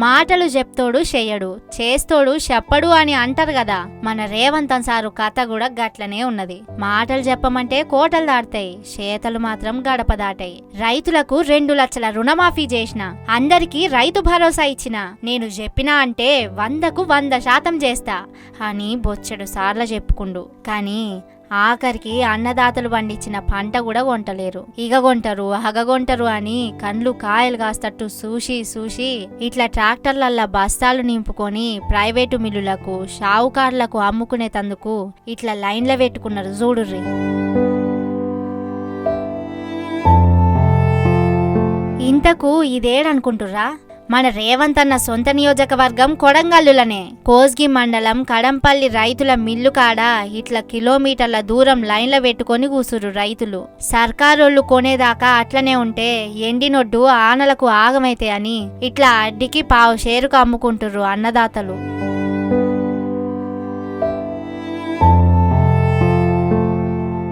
మాటలు చెప్తోడు చెయ్యడు, చేస్తోడు చెప్పడు అని అంటారు కదా. మన రేవంత్ సారు కథ కూడా గట్లనే ఉన్నది. మాటలు చెప్పమంటే కోటలు దాటాయి, చేతలు మాత్రం గడప దాటాయి. రైతులకు 2 లక్షల రుణమాఫీ చేసిన, అందరికీ రైతు భరోసా ఇచ్చిన, నేను చెప్పినా అంటే 100కు 100% చేస్తా అని బొచ్చెడు సార్లు చెప్పుకుండు. కానీ ఆఖరికి అన్నదాతలు పండించిన పంట కూడా కొంటలేరు. ఇగ కొంటరు అగ కొంటరు అని కండ్లు కాయలు కాస్తట్టు చూసి ఇట్లా ట్రాక్టర్లల్లా బస్తాలు నింపుకొని ప్రైవేటు మిల్లులకు షావుకార్లకు అమ్ముకునేతందుకు ఇట్లా లైన్ల పెట్టుకున్నారు చూడుర్రి. ఇంతకు ఇదేడనుకుంటుర్రా? మన రేవంత్ అన్న సొంత నియోజకవర్గం కొడంగల్లులనే. కోస్గి మండలం కడంపల్లి రైతుల మిల్లు కాడ ఇట్లా కిలోమీటర్ల దూరం లైన్ల పెట్టుకొని కూసురు రైతులు. సర్కారోళ్ళు కొనేదాకా అట్లనే ఉంటే ఎండినొడ్డు ఆనలకు ఆగమైతే అని ఇట్లా అడ్డికి 1/2 షేరుకు అమ్ముకుంటుర్రు అన్నదాతలు.